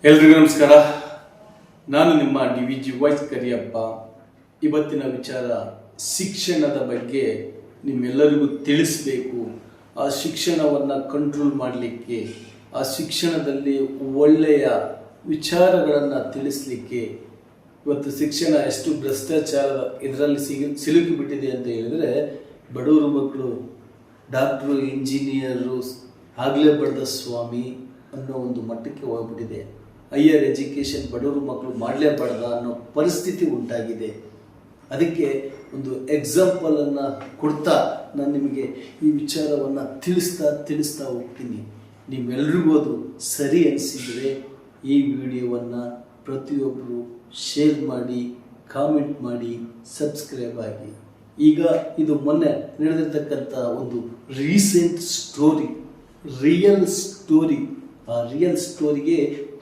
ಎಲ್ರಿಗೂ ನಮಸ್ಕಾರ. ನಾನು ನಿಮ್ಮ DVG ವಾಯ್ಸ್ ಕರಿಯಪ್ಪ. ಇವತ್ತಿನ ವಿಚಾರ ಶಿಕ್ಷಣದ ಬಗ್ಗೆ ನಿಮ್ಮೆಲ್ಲರಿಗೂ ತಿಳಿಸಬೇಕು. ಆ ಶಿಕ್ಷಣವನ್ನು ಕಂಟ್ರೋಲ್ ಮಾಡಲಿಕ್ಕೆ, ಆ ಶಿಕ್ಷಣದಲ್ಲಿ ಒಳ್ಳೆಯ ವಿಚಾರಗಳನ್ನು ತಿಳಿಸಲಿಕ್ಕೆ. ಇವತ್ತು ಶಿಕ್ಷಣ ಎಷ್ಟು ಭ್ರಷ್ಟಾಚಾರ ಇದರಲ್ಲಿ ಸಿಲುಕಿಬಿಟ್ಟಿದೆ ಅಂತ ಹೇಳಿದರೆ, ಬಡವರು ಮಕ್ಕಳು ಡಾಕ್ಟ್ರು, ಇಂಜಿನಿಯರು ಆಗಲೇ ಬಡ್ದ ಸ್ವಾಮಿ ಅನ್ನೋ ಒಂದು ಮಟ್ಟಕ್ಕೆ ಹೋಗ್ಬಿಟ್ಟಿದೆ. ಹೈಯರ್ ಎಜುಕೇಷನ್ ಬಡವರು ಮಕ್ಕಳು ಮಾಡಲೇಬಾರ್ದ ಅನ್ನೋ ಪರಿಸ್ಥಿತಿ ಉಂಟಾಗಿದೆ. ಅದಕ್ಕೆ ಒಂದು ಎಕ್ಸಾಂಪಲನ್ನು ಕೊಡ್ತಾ ನಾನು ನಿಮಗೆ ಈ ವಿಚಾರವನ್ನು ತಿಳಿಸ್ತಾ ಹೋಗ್ತೀನಿ. ನೀವೆಲ್ರಿಗೂ ಅದು ಸರಿ ಅನಿಸಿದರೆ ಈ ವಿಡಿಯೋವನ್ನು ಪ್ರತಿಯೊಬ್ಬರು ಶೇರ್ ಮಾಡಿ, ಕಾಮೆಂಟ್ ಮಾಡಿ, ಸಬ್ಸ್ಕ್ರೈಬ್ ಆಗಿ. ಈಗ ಇದು ಮೊನ್ನೆ ನಡೆದಿರ್ತಕ್ಕಂಥ ಒಂದು ರೀಸೆಂಟ್ ಸ್ಟೋರಿ, ರಿಯಲ್ ಸ್ಟೋರಿ. ಆ ರಿಯಲ್ ಸ್ಟೋರಿಗೆ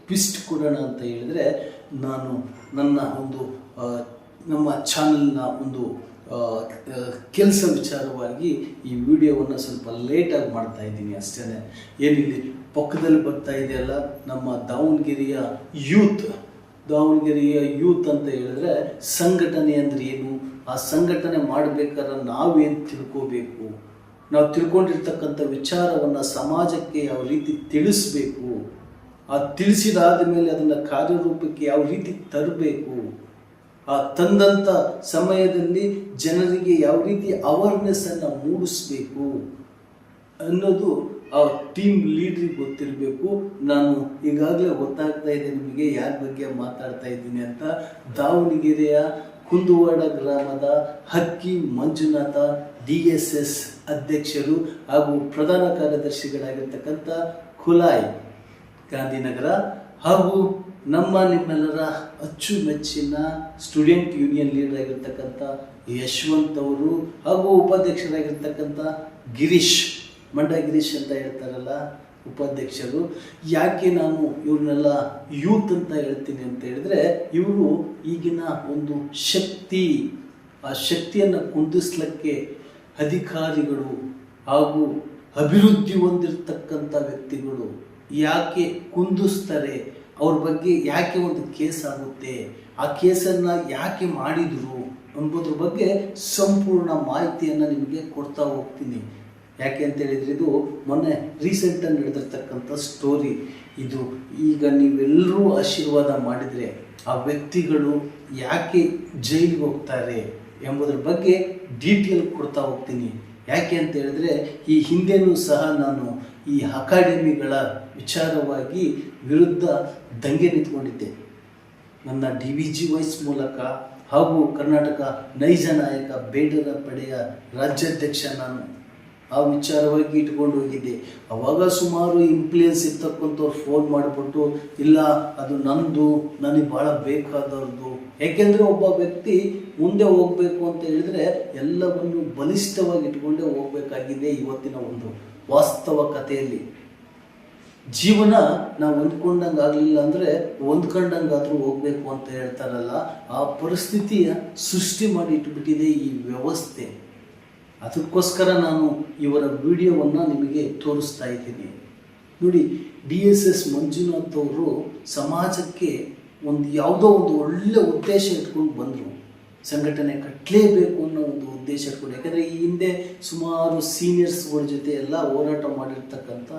ಟ್ವಿಸ್ಟ್ ಕೊಡೋಣ ಅಂತ ಹೇಳಿದರೆ, ನಾನು ನಮ್ಮ ಚಾನಲ್ನ ಒಂದು ಕೆಲಸ ವಿಚಾರವಾಗಿ ಈ ವಿಡಿಯೋವನ್ನು ಸ್ವಲ್ಪ ಲೇಟಾಗಿ ಮಾಡ್ತಾ ಇದ್ದೀನಿ ಅಷ್ಟೇ. ಏನಿಲ್ಲಿ ಪಕ್ಕದಲ್ಲಿ ಬರ್ತಾ ಇದೆಯಲ್ಲ ನಮ್ಮ ದಾವಣಗೆರೆಯ ಯೂತ್ ಅಂತ ಹೇಳಿದ್ರೆ ಸಂಘಟನೆ ಅಂದರೆ ಏನು, ಆ ಸಂಘಟನೆ ಮಾಡಬೇಕಾದ್ರೆ ನಾವೇನು ತಿಳ್ಕೋಬೇಕು, ನಾವು ತಿಳ್ಕೊಂಡಿರ್ತಕ್ಕಂಥ ವಿಚಾರವನ್ನು ಸಮಾಜಕ್ಕೆ ಯಾವ ರೀತಿ ತಿಳಿಸ್ಬೇಕು, ಆ ತಿಳಿಸಿದಾದ ಮೇಲೆ ಅದನ್ನು ಕಾರ್ಯರೂಪಕ್ಕೆ ಯಾವ ರೀತಿ ತರಬೇಕು, ಆ ತಂದಂಥ ಸಮಯದಲ್ಲಿ ಜನರಿಗೆ ಯಾವ ರೀತಿ ಅವೇರ್ನೆಸ್ಸನ್ನು ಮೂಡಿಸ್ಬೇಕು ಅನ್ನೋದು ಆ ಟೀಮ್ ಲೀಡ್ರಿಗೆ ಗೊತ್ತಿರಬೇಕು. ನಾನು ಈಗಾಗಲೇ ಗೊತ್ತಾಗ್ತಾ ಇದೆ ನಿಮಗೆ ಯಾರ ಬಗ್ಗೆ ಮಾತಾಡ್ತಾ ಇದ್ದೀನಿ ಅಂತ. ದಾವಣಗೆರೆಯ ಕುಂದುವಾಡ ಗ್ರಾಮದ ಹಕ್ಕಿ ಮಂಜುನಾಥ DSS ಅಧ್ಯಕ್ಷರು ಹಾಗೂ ಪ್ರಧಾನ ಕಾರ್ಯದರ್ಶಿಗಳಾಗಿರ್ತಕ್ಕಂಥ ಕುಲಾಯ್ ಗಾಂಧಿನಗರ, ಹಾಗೂ ನಿಮ್ಮೆಲ್ಲರ ಅಚ್ಚುಮೆಚ್ಚಿನ ಸ್ಟೂಡೆಂಟ್ ಯೂನಿಯನ್ ಲೀಡರ್ ಆಗಿರ್ತಕ್ಕಂಥ ಯಶವಂತ್ ಅವರು, ಹಾಗೂ ಉಪಾಧ್ಯಕ್ಷರಾಗಿರ್ತಕ್ಕಂಥ ಮಂಡ್ಯ ಗಿರೀಶ್ ಅಂತ ಹೇಳ್ತಾರಲ್ಲ ಉಪಾಧ್ಯಕ್ಷರು. ಯಾಕೆ ನಾನು ಇವ್ರನ್ನೆಲ್ಲ ಯೂತ್ ಅಂತ ಹೇಳ್ತೀನಿ ಅಂತ ಹೇಳಿದ್ರೆ, ಇವರು ಈಗಿನ ಒಂದು ಶಕ್ತಿ, ಆ ಶಕ್ತಿಯನ್ನು ಕುಂದಿಸ್ಲಿಕ್ಕೆ ಅಧಿಕಾರಿಗಳು ಹಾಗೂ ಅಭಿವೃದ್ಧಿ ಹೊಂದಿರತಕ್ಕಂಥ ವ್ಯಕ್ತಿಗಳು ಯಾಕೆ ಕುಂದಿಸ್ತಾರೆ, ಅವ್ರ ಬಗ್ಗೆ ಯಾಕೆ ಒಂದು ಕೇಸ್ ಆಗುತ್ತೆ, ಆ ಕೇಸನ್ನು ಯಾಕೆ ಮಾಡಿದರು ಅನ್ನೋದ್ರ ಬಗ್ಗೆ ಸಂಪೂರ್ಣ ಮಾಹಿತಿಯನ್ನು ನಿಮಗೆ ಕೊಡ್ತಾ ಹೋಗ್ತೀನಿ. ಯಾಕೆ ಅಂತ ಹೇಳಿದರೆ, ಇದು ಮೊನ್ನೆ ರೀಸೆಂಟಾಗಿ ನಡೆದಿರ್ತಕ್ಕಂಥ ಸ್ಟೋರಿ. ಇದು ಈಗ ನೀವೆಲ್ಲರೂ ಆಶೀರ್ವಾದ ಮಾಡಿದರೆ ಆ ವ್ಯಕ್ತಿಗಳು ಯಾಕೆ ಜೈಲಿಗೆ ಹೋಗ್ತಾರೆ ಎಂಬುದರ ಬಗ್ಗೆ ಡೀಟೇಲ್ ಕೊಡ್ತಾ ಹೋಗ್ತೀನಿ. ಯಾಕೆ ಅಂತ ಹೇಳಿದ್ರೆ, ಈ ಹಿಂದೆನೂ ಸಹ ನಾನು ಈ ಅಕಾಡೆಮಿಗಳ ವಿಚಾರವಾಗಿ ವಿರುದ್ಧ ದಂಗೆ ನಿಂತ್ಕೊಂಡಿದ್ದೆ. ನನ್ನ DVG ವಾಯ್ಸ್ ಮೂಲಕ ಹಾಗೂ ಕರ್ನಾಟಕ ನೈಜ ನಾಯಕ ಬೇಡರ ಪಡೆಯ ರಾಜ್ಯಾಧ್ಯಕ್ಷ ನಾನು ಆ ವಿಚಾರವಾಗಿ ಇಟ್ಕೊಂಡು ಹೋಗಿದ್ದೆ. ಅವಾಗ ಸುಮಾರು ಇನ್ಫ್ಲೂಯೆನ್ಸ್ ಇರ್ತಕ್ಕಂಥವ್ರು ಫೋನ್ ಮಾಡಿಬಿಟ್ಟು, ಇಲ್ಲ ಅದು ನಂದು, ನನಗೆ ಭಾಳ ಬೇಕಾದವ್ರದ್ದು. ಯಾಕೆಂದರೆ ಒಬ್ಬ ವ್ಯಕ್ತಿ ಮುಂದೆ ಹೋಗಬೇಕು ಅಂತ ಹೇಳಿದರೆ ಎಲ್ಲವನ್ನು ಬಲಿಷ್ಠವಾಗಿ ಇಟ್ಕೊಂಡೇ ಹೋಗಬೇಕಾಗಿದೆ. ಇವತ್ತಿನ ಒಂದು ವಾಸ್ತವ ಕಥೆಯಲ್ಲಿ ಜೀವನ ನಾವು ಹೊಂದ್ಕೊಂಡಂಗೆ ಆಗಲಿಲ್ಲ ಅಂದರೆ ಹೊಂದ್ಕೊಂಡಂಗಾದರೂ ಹೋಗಬೇಕು ಅಂತ ಹೇಳ್ತಾರಲ್ಲ, ಆ ಪರಿಸ್ಥಿತಿಯ ಸೃಷ್ಟಿ ಮಾಡಿ ಇಟ್ಬಿಟ್ಟಿದೆ ಈ ವ್ಯವಸ್ಥೆ. ಅದಕ್ಕೋಸ್ಕರ ನಾನು ಇವರ ವಿಡಿಯೋವನ್ನು ನಿಮಗೆ ತೋರಿಸ್ತಾ ಇದ್ದೀನಿ. ನೋಡಿ, DSS ಮಂಜುನಾಥ್ ಅವರು ಸಮಾಜಕ್ಕೆ ಯಾವುದೋ ಒಂದು ಒಳ್ಳೆಯ ಉದ್ದೇಶ ಇಟ್ಕೊಂಡು ಬಂದರು. ಸಂಘಟನೆ ಕಟ್ಟಲೇಬೇಕು ಅನ್ನೋ ಒಂದು ಉದ್ದೇಶ ಇಟ್ಕೊಂಡು. ಯಾಕಂದರೆ ಈ ಹಿಂದೆ ಸುಮಾರು ಸೀನಿಯರ್ಸ್ಗಳ ಜೊತೆ ಎಲ್ಲ ಹೋರಾಟ ಮಾಡಿರ್ತಕ್ಕಂಥ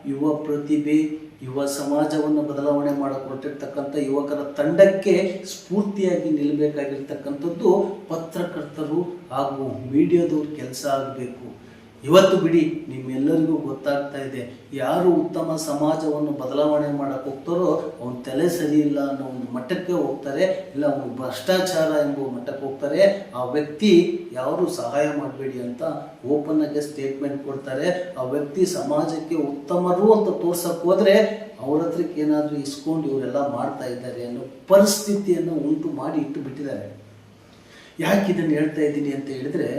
ಯುವ ಪ್ರತಿಭೆ, ಯುವ ಸಮಾಜವನ್ನು ಬದಲಾವಣೆ ಮಾಡಿಕೊಟ್ಟಿರ್ತಕ್ಕಂಥ ಯುವಕರ ತಂಡಕ್ಕೆ ಸ್ಫೂರ್ತಿಯಾಗಿ ನಿಲ್ಲಬೇಕಾಗಿರ್ತಕ್ಕಂಥದ್ದು ಪತ್ರಕರ್ತರು ಹಾಗೂ ಮೀಡಿಯಾದವ್ರ ಕೆಲಸ ಆಗಬೇಕು. ಇವತ್ತು ಬಿಡಿ, ನಿಮ್ಮೆಲ್ಲರಿಗೂ ಗೊತ್ತಾಗ್ತಾ ಇದೆ, ಯಾರು ಉತ್ತಮ ಸಮಾಜವನ್ನು ಬದಲಾವಣೆ ಮಾಡೋಕ್ಕೆ ಹೋಗ್ತಾರೋ ಅವನ ತಲೆ ಸರಿ ಇಲ್ಲ ಅನ್ನೋ ಒಂದು ಮಟ್ಟಕ್ಕೆ ಹೋಗ್ತಾರೆ, ಇಲ್ಲ ಅವನು ಭ್ರಷ್ಟಾಚಾರ ಎಂಬ ಮಟ್ಟಕ್ಕೆ ಹೋಗ್ತಾರೆ. ಆ ವ್ಯಕ್ತಿ ಯಾರು ಸಹಾಯ ಮಾಡಬೇಡಿ ಅಂತ ಓಪನ್ ಆಗಿ ಸ್ಟೇಟ್ಮೆಂಟ್ ಕೊಡ್ತಾರೆ. ಆ ವ್ಯಕ್ತಿ ಸಮಾಜಕ್ಕೆ ಉತ್ತಮರು ಅಂತ ತೋರ್ಸಕ್ಕೆ ಹೋದರೆ ಅವ್ರ ಹತ್ರಕ್ಕೆ ಏನಾದರೂ ಇಸ್ಕೊಂಡು ಇವರೆಲ್ಲ ಮಾಡ್ತಾ ಇದ್ದಾರೆ ಅನ್ನೋ ಪರಿಸ್ಥಿತಿಯನ್ನು ಉಂಟು ಮಾಡಿ ಇಟ್ಟು ಬಿಟ್ಟಿದ್ದಾರೆ. ಯಾಕೆ ಇದನ್ನು ಹೇಳ್ತಾ ಇದ್ದೀನಿ ಅಂತ ಹೇಳಿದರೆ,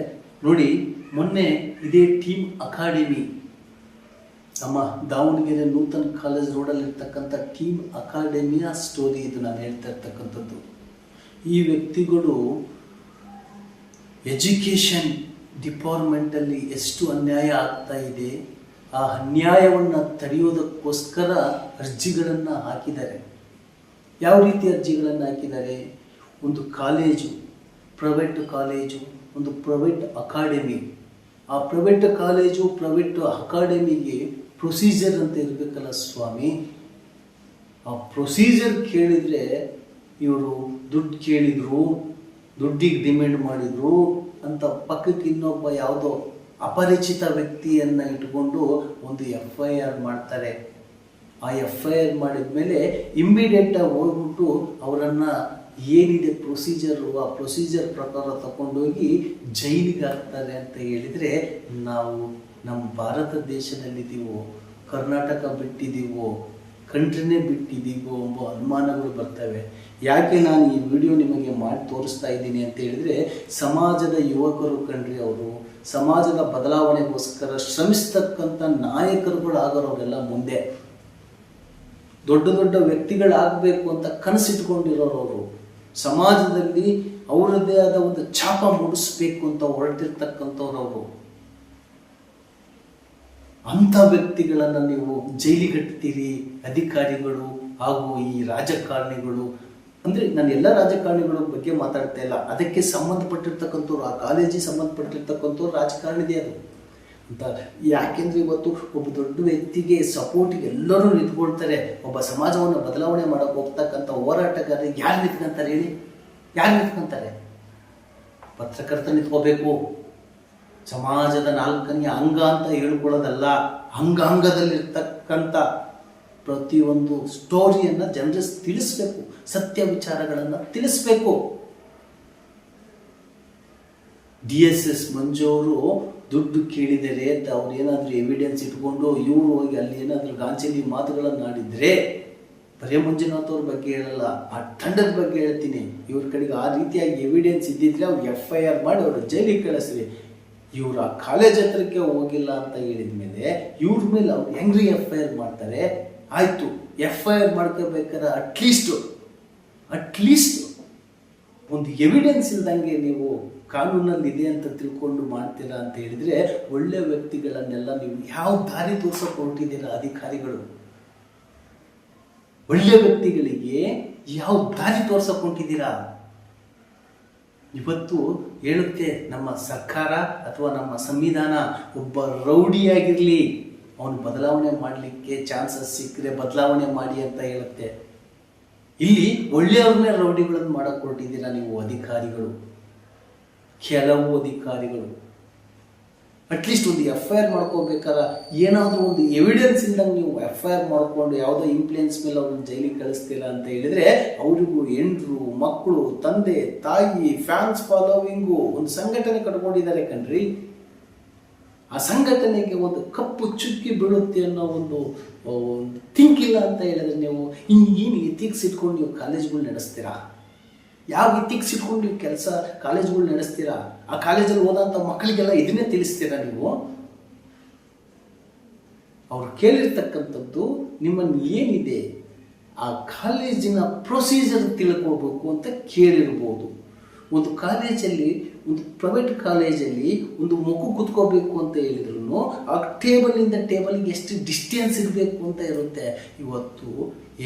ನೋಡಿ, ಮೊನ್ನೆ ಇದೇ ಟೀಮ್ ಅಕಾಡೆಮಿ, ನಮ್ಮ ದಾವಣಗೆರೆ ನೂತನ ಕಾಲೇಜ್ ರೋಡಲ್ಲಿರ್ತಕ್ಕಂಥ ಟೀಮ್ ಅಕಾಡೆಮಿಯ ಸ್ಟೋರಿ ಇದು ನಾನು ಹೇಳ್ತಾ ಇರ್ತಕ್ಕಂಥದ್ದು. ಈ ವ್ಯಕ್ತಿಗಳು ಎಜುಕೇಷನ್ ಡಿಪಾರ್ಟ್ಮೆಂಟಲ್ಲಿ ಎಷ್ಟು ಅನ್ಯಾಯ ಆಗ್ತಾ ಇದೆ, ಆ ಅನ್ಯಾಯವನ್ನು ತಡೆಯೋದಕ್ಕೋಸ್ಕರ ಅರ್ಜಿಗಳನ್ನು ಹಾಕಿದ್ದಾರೆ. ಯಾವ ರೀತಿ ಅರ್ಜಿಗಳನ್ನು ಹಾಕಿದ್ದಾರೆ? ಒಂದು ಕಾಲೇಜು, ಪ್ರೈವೇಟ್ ಕಾಲೇಜು, ಒಂದು ಪ್ರೈವೇಟ್ ಅಕಾಡೆಮಿ. ಆ ಪ್ರೈವೇಟ್ ಕಾಲೇಜು, ಪ್ರೈವೇಟ್ ಅಕಾಡೆಮಿಗೆ ಪ್ರೊಸೀಜರ್ ಅಂತ ಇರಬೇಕಲ್ಲ ಸ್ವಾಮಿ. ಆ ಪ್ರೊಸೀಜರ್ ಕೇಳಿದರೆ ಇವರು ದುಡ್ಡು ಕೇಳಿದರು, ದುಡ್ಡಿಗೆ ಡಿಮ್ಯಾಂಡ್ ಮಾಡಿದರು ಅಂತ ಪಕ್ಕಕ್ಕೆ ಇನ್ನೊಬ್ಬ ಯಾವುದೋ ಅಪರಿಚಿತ ವ್ಯಕ್ತಿಯನ್ನು ಇಟ್ಕೊಂಡು ಒಂದು FIR ಮಾಡ್ತಾರೆ. ಆ FIR ಮಾಡಿದ ಮೇಲೆ ಇಮ್ಮಿಡಿಯೇಟಾಗಿ ಹೋಗ್ಬಿಟ್ಟು ಅವರನ್ನು ಏನಿದೆ ಪ್ರೊಸೀಜರು, ಆ ಪ್ರೊಸೀಜರ್ ಪ್ರಕಾರ ತಗೊಂಡೋಗಿ ಜೈಲಿಗೆ ಹಾಕ್ತಾರೆ ಅಂತ ಹೇಳಿದರೆ, ನಾವು ನಮ್ಮ ಭಾರತ ದೇಶದಲ್ಲಿದ್ದೀವೋ, ಕರ್ನಾಟಕ ಬಿಟ್ಟಿದ್ದೀವೋ, ಕಂಟ್ರಿನೇ ಬಿಟ್ಟಿದ್ದೀವೋ ಎಂಬ ಅನುಮಾನಗಳು ಬರ್ತವೆ. ಯಾಕೆ ನಾನು ಈ ವಿಡಿಯೋ ನಿಮಗೆ ಮಾಡಿ ತೋರಿಸ್ತಾ ಇದ್ದೀನಿ ಅಂತ ಹೇಳಿದರೆ, ಸಮಾಜದ ಯುವಕರು ಕಣ್ರಿ ಅವರು, ಸಮಾಜದ ಬದಲಾವಣೆಗೋಸ್ಕರ ಶ್ರಮಿಸ್ತಕ್ಕಂಥ ನಾಯಕರುಗಳಾಗೋರೆಲ್ಲ ಮುಂದೆ ದೊಡ್ಡ ದೊಡ್ಡ ವ್ಯಕ್ತಿಗಳಾಗಬೇಕು ಅಂತ ಕನಸಿಟ್ಕೊಂಡಿರೋರು, ಸಮಾಜದಲ್ಲಿ ಅವರದ್ದೇ ಆದ ಒಂದು ಛಾಪ ಮೂಡಿಸ್ಬೇಕು ಅಂತ ಹೊರಟಿರ್ತಕ್ಕಂಥವ್ರವರು. ಅಂಥ ವ್ಯಕ್ತಿಗಳನ್ನು ನೀವು ಜೈಲಿಗಟ್ತೀರಿ ಅಧಿಕಾರಿಗಳು ಹಾಗೂ ಈ ರಾಜಕಾರಣಿಗಳು. ಅಂದರೆ ನಾನು ಎಲ್ಲ ರಾಜಕಾರಣಿಗಳ ಬಗ್ಗೆ ಮಾತಾಡ್ತಾ ಇಲ್ಲ, ಅದಕ್ಕೆ ಸಂಬಂಧಪಟ್ಟಿರ್ತಕ್ಕಂಥವ್ರು, ಆ ಕಾಲೇಜಿಗೆ ಸಂಬಂಧಪಟ್ಟಿರ್ತಕ್ಕಂಥವ್ರು ರಾಜಕಾರಣಿದೆ ಅದು ಅಂತ. ಯಾಕೆಂದರೆ ಇವತ್ತು ಒಬ್ಬ ದೊಡ್ಡ ವ್ಯಕ್ತಿಗೆ ಸಪೋರ್ಟಿಗೆ ಎಲ್ಲರೂ ನಿಂತ್ಕೊಳ್ತಾರೆ. ಒಬ್ಬ ಸಮಾಜವನ್ನು ಬದಲಾವಣೆ ಮಾಡೋಕೆ ಹೋಗ್ತಕ್ಕಂಥ ಹೋರಾಟಗಾರರಿಗೆ ಯಾರು ನಿಂತ್ಕೊಂತಾರೆ ಹೇಳಿ? ಯಾರು ನಿಂತ್ಕೊಂತಾರೆ? ಪತ್ರಕರ್ತ ನಿಂತ್ಕೋಬೇಕು. ಸಮಾಜದ 4ನೇ ಅಂಗ ಅಂತ ಹೇಳ್ಕೊಳ್ಳೋದಲ್ಲ, ಅಂಗಾಂಗದಲ್ಲಿರ್ತಕ್ಕಂಥ ಪ್ರತಿಯೊಂದು ಸ್ಟೋರಿಯನ್ನು ಜನರಿಗೆ ತಿಳಿಸ್ಬೇಕು, ಸತ್ಯ ವಿಚಾರಗಳನ್ನು ತಿಳಿಸ್ಬೇಕು. DSS ಮಂಜು ಅವರು ದುಡ್ಡು ಕೇಳಿದರೆ ಅಂತ ಅವ್ರು ಏನಾದರೂ ಎವಿಡೆನ್ಸ್ ಇಟ್ಕೊಂಡು ಇವರು ಹೋಗಿ ಅಲ್ಲಿ ಏನಾದರೂ ಗಾಂಚಲಿ ಮಾತುಗಳನ್ನು ಆಡಿದರೆ, ಬರೇ ಮಂಜುನಾಥ್ ಅವ್ರ ಬಗ್ಗೆ ಹೇಳಲ್ಲ, ಆ ತಂಡದ ಬಗ್ಗೆ ಹೇಳ್ತೀನಿ. ಇವ್ರ ಕಡೆಗೆ ಆ ರೀತಿಯಾಗಿ ಎವಿಡೆನ್ಸ್ ಇದ್ದಿದ್ರೆ ಅವ್ರು FIR ಮಾಡಿ ಅವರು ಜೈಲಿಗೆ ಕಳಿಸ್ರಿ. ಇವರು ಆ ಕಾಲೇಜ್ ಹತ್ರಕ್ಕೆ ಹೋಗಿಲ್ಲ ಅಂತ ಹೇಳಿದ ಮೇಲೆ ಇವ್ರ ಮೇಲೆ ಅವ್ರು ಹೆಂಗ್ರಿ FIR ಮಾಡ್ತಾರೆ? ಆಯಿತು, FIR ಮಾಡ್ಕೋಬೇಕಾದ್ರೆ ಅಟ್ಲೀಸ್ಟ್ ಒಂದು ಎವಿಡೆನ್ಸ್ ಇಲ್ದಂಗೆ ನೀವು ಕಾನೂನಲ್ಲಿ ಇದೆ ಅಂತ ತಿಳ್ಕೊಂಡು ಮಾಡ್ತೀರಾ ಅಂತ ಹೇಳಿದರೆ, ಒಳ್ಳೆ ವ್ಯಕ್ತಿಗಳನ್ನೆಲ್ಲ ನೀವು ಯಾವ ದಾರಿ ತೋರ್ಸೋಕೆ ಹೊರಟಿದ್ದೀರಾ ಅಧಿಕಾರಿಗಳು? ಒಳ್ಳೆ ವ್ಯಕ್ತಿಗಳಿಗೆ ಯಾವ ದಾರಿ ತೋರ್ಸೋಕೆ ಹೊರಟಿದ್ದೀರಾ? ಇವತ್ತು ಹೇಳುತ್ತೆ ನಮ್ಮ ಸರ್ಕಾರ ಅಥವಾ ನಮ್ಮ ಸಂವಿಧಾನ, ಒಬ್ಬ ರೌಡಿಯಾಗಿರಲಿ ಅವನು ಬದಲಾವಣೆ ಮಾಡಲಿಕ್ಕೆ ಚಾನ್ಸಸ್ ಸಿಕ್ಕರೆ ಬದಲಾವಣೆ ಮಾಡಿ ಅಂತ ಹೇಳುತ್ತೆ. ಇಲ್ಲಿ ಒಳ್ಳೆಯವ್ರನ್ನೇ ರೌಡಿಗಳನ್ನು ಮಾಡಕ್ಕೆ ಹೊರಟಿದ್ದೀರಾ ನೀವು ಅಧಿಕಾರಿಗಳು, ಕೆಲವು ಅಧಿಕಾರಿಗಳು. ಅಟ್ಲೀಸ್ಟ್ ಒಂದು FIR ಮಾಡ್ಕೋಬೇಕಾದ್ರೆ ಏನಾದರೂ ಒಂದು ಎವಿಡೆನ್ಸ್ ಇಲ್ದಂಗೆ ನೀವು FIR ಮಾಡಿಕೊಂಡು ಯಾವುದೋ ಇನ್ಫ್ಲೂಯೆನ್ಸ್ ಮೇಲೆ ಅವ್ರನ್ನ ಜೈಲಿಗೆ ಕಳಿಸ್ತೀರಾ ಅಂತ ಹೇಳಿದರೆ, ಅವರಿಗೂ ಹೆಂಡ್ರು, ಮಕ್ಕಳು, ತಂದೆ ತಾಯಿ, ಫ್ಯಾನ್ಸ್ ಫಾಲೋವಿಂಗು, ಒಂದು ಸಂಘಟನೆ ಕಟ್ಕೊಂಡಿದ್ದಾರೆ ಕಣ್ರಿ. ಆ ಸಂಘಟನೆಗೆ ಒಂದು ಕಪ್ಪು ಚುಕ್ಕಿ ಬೀಳುತ್ತೆ ಅನ್ನೋ ಒಂದು ಥಿಂಕ್ ಇಲ್ಲ ಅಂತ ಹೇಳಿದ್ರೆ, ನೀವು ಇನ್ನೇನು ಎಥಿಕ್ಸ್ ಇಟ್ಕೊಂಡು ನೀವು ಕಾಲೇಜ್ಗಳು ನಡೆಸ್ತೀರಾ? ಯಾವ ಎಥಿಕ್ಸ್ ಇಟ್ಕೊಂಡು ನೀವು ಕಾಲೇಜ್ಗಳು ನಡೆಸ್ತೀರಾ? ಆ ಕಾಲೇಜಲ್ಲಿ ಓದೋಂಥ ಮಕ್ಕಳಿಗೆಲ್ಲ ಇದನ್ನೇ ತಿಳಿಸ್ತೀರಾ ನೀವು? ಅವ್ರು ಕೇಳಿರ್ತಕ್ಕಂಥದ್ದು ನಿಮ್ಮನ್ನು ಏನಿದೆ ಆ ಕಾಲೇಜಿನ ಪ್ರೊಸೀಜರ್ ತಿಳ್ಕೋಬೇಕು ಅಂತ ಕೇಳಿರ್ಬೋದು. ಒಂದು ಕಾಲೇಜಲ್ಲಿ, ಒಂದು ಪ್ರೈವೇಟ್ ಕಾಲೇಜಲ್ಲಿ ಒಂದು ಮಗು ಕೂತ್ಕೋಬೇಕು ಅಂತ ಹೇಳಿದ್ರು ಆ ಟೇಬಲಿಂದ ಟೇಬಲ್ಗೆ ಎಷ್ಟು ಡಿಸ್ಟೆನ್ಸ್ ಇರಬೇಕು ಅಂತ ಇರುತ್ತೆ. ಇವತ್ತು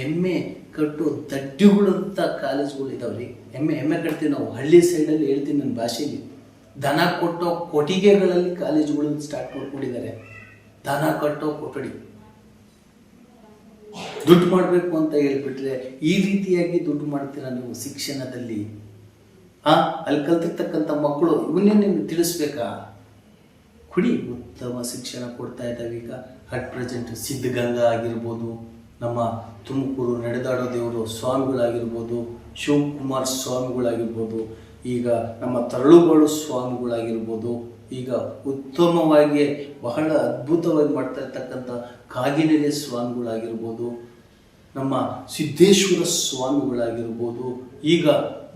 ಎಮ್ಮೆ ಕಟ್ಟೋ ದಡ್ಡಿಗಳಂಥ ಕಾಲೇಜ್ಗಳು ಇದಾವ್ರಿ. ಎಮ್ಮೆ ಕಟ್ತೀವಿ ನಾವು ಹಳ್ಳಿ ಸೈಡಲ್ಲಿ, ಹೇಳ್ತೀನಿ ನನ್ನ ಭಾಷೆಯಲ್ಲಿ. ದನ ಕೊಟ್ಟೋ ಕೊಟ್ಟಿಗೆಗಳಲ್ಲಿ ಕಾಲೇಜುಗಳನ್ನು ಸ್ಟಾರ್ಟ್ ಮಾಡ್ಕೊಂಡಿದ್ದಾರೆ. ದನ ಕಟ್ಟೋ ಕೊಠಡಿ, ದುಡ್ಡು ಮಾಡಬೇಕು ಅಂತ ಹೇಳ್ಬಿಟ್ರೆ ಈ ರೀತಿಯಾಗಿ ದುಡ್ಡು ಮಾಡ್ತೀರಾ ನೀವು ಶಿಕ್ಷಣದಲ್ಲಿ? ಅಲ್ಲಿ ಕಲ್ತಿರ್ತಕ್ಕಂಥ ಮಕ್ಕಳು ಇವನ್ನೇ ನಿಮ್ಗೆ ತಿಳಿಸ್ಬೇಕಾ? ಕುಡಿ, ಉತ್ತಮ ಶಿಕ್ಷಣ ಕೊಡ್ತಾ ಇದ್ದಾವೆ. ಈಗ ಅಟ್ ಪ್ರೆಸೆಂಟ್ ಸಿದ್ಧಗಂಗಾ ಆಗಿರ್ಬೋದು, ನಮ್ಮ ತುಮಕೂರು ನಡೆದಾಡೋ ದೇವರು ಸ್ವಾಮಿಗಳಾಗಿರ್ಬೋದು, ಶಿವಕುಮಾರ್ ಸ್ವಾಮಿಗಳಾಗಿರ್ಬೋದು, ಈಗ ನಮ್ಮ ತರಳುಗಳು ಸ್ವಾಮಿಗಳಾಗಿರ್ಬೋದು, ಈಗ ಉತ್ತಮವಾಗಿ ಬಹಳ ಅದ್ಭುತವಾಗಿ ಮಾಡ್ತಾ ಇರ್ತಕ್ಕಂಥ ಕಾಗಿನೆಲೆ ಸ್ವಾಮಿಗಳಾಗಿರ್ಬೋದು, ನಮ್ಮ ಸಿದ್ದೇಶ್ವರ ಸ್ವಾಮಿಗಳಾಗಿರ್ಬೋದು, ಈಗ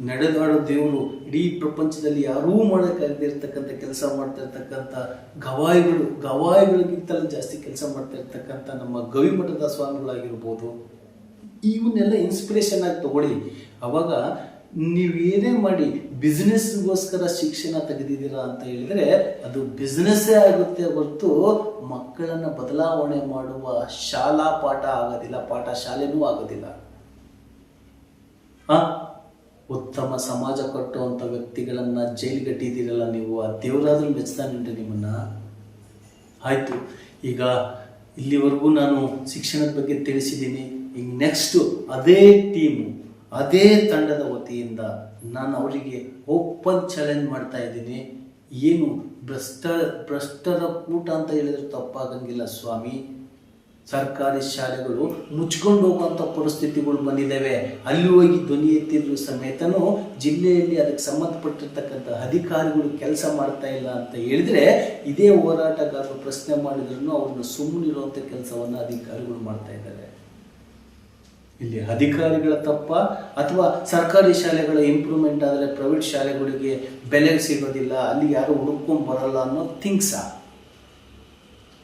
ನಡೆದಾಡೋ ದೇವರು ಇಡೀ ಪ್ರಪಂಚದಲ್ಲಿ ಯಾರೂ ಮಾಡೋಕ್ಕಾಗದಿರ್ತಕ್ಕಂಥ ಕೆಲಸ ಮಾಡ್ತಾ ಇರ್ತಕ್ಕಂಥ ಗವಾಯಿಗಳಿಗಿಂತಲೂ ಜಾಸ್ತಿ ಕೆಲಸ ಮಾಡ್ತಾ ಇರ್ತಕ್ಕಂಥ ನಮ್ಮ ಗವಿಮಠದ ಸ್ವಾಮಿಗಳಾಗಿರ್ಬೋದು, ಇವನ್ನೆಲ್ಲ ಇನ್ಸ್ಪಿರೇಷನ್ ಆಗಿ ತಗೊಳ್ಳಿ. ಅವಾಗ ನೀವೇನೇ ಮಾಡಿ ಬಿಸ್ನೆಸ್ಗೋಸ್ಕರ ಶಿಕ್ಷಣ ತೆಗೆದಿದ್ದೀರಾ ಅಂತ ಹೇಳಿದರೆ ಅದು ಬಿಸ್ನೆಸ್ಸೇ ಆಗುತ್ತೆ ಹೊರತು ಮಕ್ಕಳನ್ನು ಬದಲಾವಣೆ ಮಾಡುವ ಶಾಲಾ ಪಾಠ ಆಗೋದಿಲ್ಲ, ಪಾಠ ಶಾಲೆನೂ ಆಗೋದಿಲ್ಲ. ಉತ್ತಮ ಸಮಾಜ ಕಟ್ಟುವಂಥ ವ್ಯಕ್ತಿಗಳನ್ನು ಜೈಲಿಗಟ್ಟಿದ್ದೀರಲ್ಲ ನೀವು, ಆ ದೇವರಾದ್ರೂ ಮೆಚ್ತಾನೇನ್ರಿ ನಿಮ್ಮನ್ನು? ಆಯಿತು, ಈಗ ಇಲ್ಲಿವರೆಗೂ ನಾನು ಶಿಕ್ಷಣದ ಬಗ್ಗೆ ತಿಳಿಸಿದ್ದೀನಿ. ಈಗ ನೆಕ್ಸ್ಟು ಅದೇ ಟೀಮು, ಅದೇ ತಂಡದ ವತಿಯಿಂದ ನಾನು ಅವರಿಗೆ ಓಪನ್ ಚಾಲೆಂಜ್ ಮಾಡ್ತಾ ಇದ್ದೀನಿ. ಏನು ಭ್ರಷ್ಟರ ಕೂಟ ಅಂತ ಹೇಳಿದ್ರೆ ತಪ್ಪಾಗಂಗಿಲ್ಲ ಸ್ವಾಮಿ. ಸರ್ಕಾರಿ ಶಾಲೆಗಳು ಮುಚ್ಕೊಂಡು ಹೋಗುವಂಥ ಪರಿಸ್ಥಿತಿಗಳು ಬಂದಿದ್ದಾವೆ. ಅಲ್ಲಿ ಹೋಗಿ ಧ್ವನಿ ಎತ್ತಿದ್ರು ಸಮೇತನೂ ಜಿಲ್ಲೆಯಲ್ಲಿ ಅದಕ್ಕೆ ಸಂಬಂಧಪಟ್ಟಿರ್ತಕ್ಕಂಥ ಅಧಿಕಾರಿಗಳು ಕೆಲಸ ಮಾಡ್ತಾ ಇಲ್ಲ ಅಂತ ಹೇಳಿದ್ರೆ, ಇದೇ ಹೋರಾಟಗಾರರು ಪ್ರಶ್ನೆ ಮಾಡಿದ್ರು ಅವ್ರನ್ನ ಸುಮ್ಮನಿರುವಂಥ ಕೆಲಸವನ್ನು ಅಧಿಕಾರಿಗಳು ಮಾಡ್ತಾ ಇದ್ದಾರೆ. ಇಲ್ಲಿ ಅಧಿಕಾರಿಗಳ ತಪ್ಪ ಅಥವಾ ಸರ್ಕಾರಿ ಶಾಲೆಗಳ ಇಂಪ್ರೂವ್ಮೆಂಟ್ ಆದರೆ ಪ್ರೈವೇಟ್ ಶಾಲೆಗಳಿಗೆ ಬೆಲೆ ಸಿಗೋದಿಲ್ಲ, ಅಲ್ಲಿ ಯಾರು ಹುಡುಕೊಂಡು ಬರಲ್ಲ ಅನ್ನೋ ಥಿಂಕ್ಸಾ?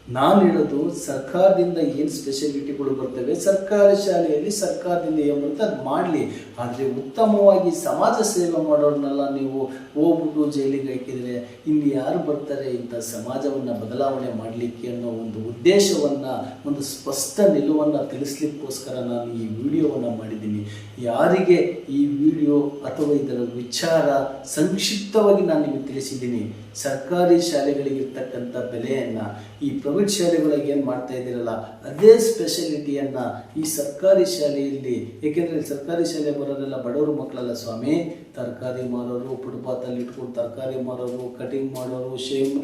ನಾನು ಹೇಳೋದು, ಸರ್ಕಾರದಿಂದ ಏನು ಸ್ಪೆಷಾಲಿಟಿಗಳು ಬರ್ತವೆ, ಸರ್ಕಾರಿ ಶಾಲೆಯಲ್ಲಿ ಸರ್ಕಾರದಿಂದ ಏನು ಬರುತ್ತೆ ಅದು ಮಾಡಲಿ. ಆದರೆ ಉತ್ತಮವಾಗಿ ಸಮಾಜ ಸೇವೆ ಮಾಡೋರನ್ನೆಲ್ಲ ನೀವು ಹೋಗ್ಬಿಟ್ಟು ಜೈಲಿಗೆ ಹಾಕಿದರೆ ಇನ್ನು ಯಾರು ಬರ್ತಾರೆ ಇಂಥ ಸಮಾಜವನ್ನು ಬದಲಾವಣೆ ಮಾಡಲಿಕ್ಕೆ ಅನ್ನೋ ಒಂದು ಉದ್ದೇಶವನ್ನು, ಒಂದು ಸ್ಪಷ್ಟ ನಿಲುವನ್ನು ತಿಳಿಸ್ಲಿಕ್ಕೋಸ್ಕರ ನಾನು ಈ ವಿಡಿಯೋವನ್ನು ಮಾಡಿದ್ದೀನಿ. ಯಾರಿಗೆ ಈ ವಿಡಿಯೋ ಅಥವಾ ಇದರ ವಿಚಾರ ಸಂಕ್ಷಿಪ್ತವಾಗಿ ನಾನು ನಿಮಗೆ ತಿಳಿಸಿದ್ದೀನಿ. ಸರ್ಕಾರಿ ಶಾಲೆಗಳಿಗಿರ್ತಕ್ಕಂಥ ಬೆಲೆಯನ್ನು ಈ ಪ್ರೈವೇಟ್ ಶಾಲೆಗಳಿಗೆ ಏನು ಮಾಡ್ತಾ ಇದ್ದೀರಲ್ಲ ಅದೇ ಸ್ಪೆಷಾಲಿಟಿಯನ್ನು ಈ ಸರ್ಕಾರಿ ಶಾಲೆಯಲ್ಲಿ, ಏಕೆಂದರೆ ಸರ್ಕಾರಿ ಶಾಲೆ ಬರೋರೆಲ್ಲ ಬಡವರು ಮಕ್ಕಳಲ್ಲ ಸ್ವಾಮಿ. ತರಕಾರಿ ಮಾರೋರು, ಫುಟ್ಪಾತಲ್ಲಿ ಇಟ್ಕೊಂಡು ತರಕಾರಿ ಮಾರೋರು, ಕಟಿಂಗ್ ಮಾಡೋರು, ಶೇವ್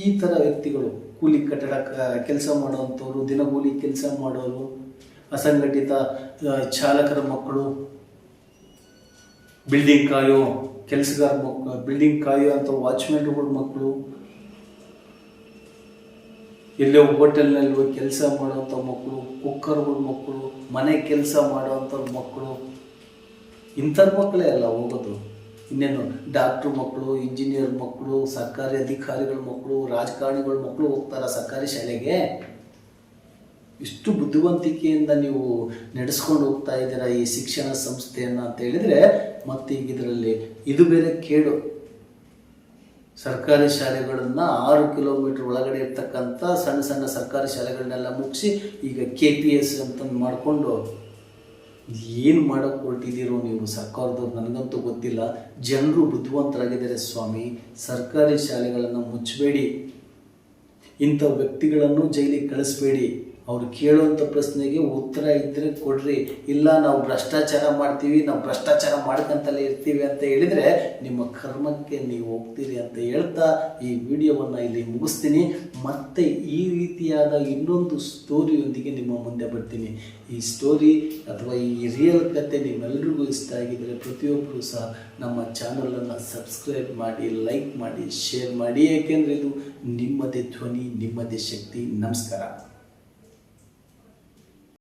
ಈ ಥರ ವ್ಯಕ್ತಿಗಳು, ಕೂಲಿ ಕಟ್ಟಡ ಕೆಲಸ ಮಾಡೋವಂಥವ್ರು, ದಿನಗೂಲಿ ಕೆಲಸ ಮಾಡೋರು, ಅಸಂಘಟಿತ ಚಾಲಕರ ಮಕ್ಕಳು, ಬಿಲ್ಡಿಂಗ್ ಕಾಯೋ ಕೆಲಸಗಾರ ಮಕ್ಕಳು, ಬಿಲ್ಡಿಂಗ್ ಕಾಯೋ ಅಂತ ವಾಚ್ಮ್ಯಾನ್ಗಳ ಮಕ್ಕಳು, ಎಲ್ಲೋ ಹೋಟೆಲ್ನಲ್ಲಿ ಹೋಗಿ ಕೆಲಸ ಮಾಡೋವಂಥ ಮಕ್ಕಳು, ಕುಕ್ಕರ್ಗಳ ಮಕ್ಕಳು, ಮನೆ ಕೆಲಸ ಮಾಡೋವಂಥವ್ರ ಮಕ್ಕಳು, ಇಂಥವ್ರ ಮಕ್ಕಳೇ ಅಲ್ಲ ಹೋಗೋದು. ಇನ್ನೇನು ಡಾಕ್ಟ್ರು ಮಕ್ಕಳು, ಇಂಜಿನಿಯರ್ ಮಕ್ಕಳು, ಸರ್ಕಾರಿ ಅಧಿಕಾರಿಗಳ ಮಕ್ಕಳು, ರಾಜಕಾರಣಿಗಳ ಮಕ್ಕಳು ಹೋಗ್ತಾರ ಸರ್ಕಾರಿ ಶಾಲೆಗೆ? ಇಷ್ಟು ಬುದ್ಧಿವಂತಿಕೆಯಿಂದ ನೀವು ನಡೆಸ್ಕೊಂಡು ಹೋಗ್ತಾ ಇದ್ದೀರಾ ಈ ಶಿಕ್ಷಣ ಸಂಸ್ಥೆಯನ್ನು ಅಂತ ಹೇಳಿದರೆ, ಮತ್ತೆ ಈಗ ಇದರಲ್ಲಿ ಇದು ಬೇರೆ ಕೇಡು. ಸರ್ಕಾರಿ ಶಾಲೆಗಳನ್ನು 6 ಕಿಲೋಮೀಟರ್ ಒಳಗಡೆ ಇರ್ತಕ್ಕಂಥ ಸಣ್ಣ ಸಣ್ಣ ಸರ್ಕಾರಿ ಶಾಲೆಗಳನ್ನೆಲ್ಲ ಮುಗಿಸಿ ಈಗ KPS ಅಂತಂದು ಮಾಡಿಕೊಂಡು ಏನು ಮಾಡೋಕ್ಕೆ ಹೊರಟಿದ್ದೀರೋ ನೀವು ಸರ್ಕಾರದವ್ರು, ನನಗಂತೂ ಗೊತ್ತಿಲ್ಲ. ಜನರು ಬುದ್ಧಿವಂತರಾಗಿದ್ದಾರೆ ಸ್ವಾಮಿ. ಸರ್ಕಾರಿ ಶಾಲೆಗಳನ್ನು ಮುಚ್ಚಬೇಡಿ, ಇಂಥ ವ್ಯಕ್ತಿಗಳನ್ನು ಜೈಲಿಗೆ ಕಳಿಸ್ಬೇಡಿ. ಅವ್ರು ಕೇಳುವಂಥ ಪ್ರಶ್ನೆಗೆ ಉತ್ತರ ಇದ್ದರೆ ಕೊಡ್ರಿ, ಇಲ್ಲ ನಾವು ಭ್ರಷ್ಟಾಚಾರ ಮಾಡ್ತೀವಿ, ನಾವು ಭ್ರಷ್ಟಾಚಾರ ಮಾಡ್ಕೊಂತಲೇ ಇರ್ತೀವಿ ಅಂತ ಹೇಳಿದರೆ ನಿಮ್ಮ ಕರ್ಮಕ್ಕೆ ನೀವು ಹೋಗ್ತೀರಿ ಅಂತ ಹೇಳ್ತಾ ಈ ವಿಡಿಯೋವನ್ನು ಇಲ್ಲಿ ಮುಗಿಸ್ತೀನಿ. ಮತ್ತೆ ಈ ರೀತಿಯಾದ ಇನ್ನೊಂದು ಸ್ಟೋರಿಯೊಂದಿಗೆ ನಿಮ್ಮ ಮುಂದೆ ಬರ್ತೀನಿ. ಈ ಸ್ಟೋರಿ ಅಥವಾ ಈ ರಿಯಲ್ ಕತೆ ನಿಮ್ಮೆಲ್ಲರಿಗೂ ಇಷ್ಟ ಆಗಿದ್ದರೆ ಪ್ರತಿಯೊಬ್ಬರು ಸಹ ನಮ್ಮ ಚಾನಲನ್ನು ಸಬ್ಸ್ಕ್ರೈಬ್ ಮಾಡಿ, ಲೈಕ್ ಮಾಡಿ, ಶೇರ್ ಮಾಡಿ. ಏಕೆಂದರೆ ಇದು ನಿಮ್ಮದೇ ಧ್ವನಿ, ನಿಮ್ಮದೇ ಶಕ್ತಿ. ನಮಸ್ಕಾರ.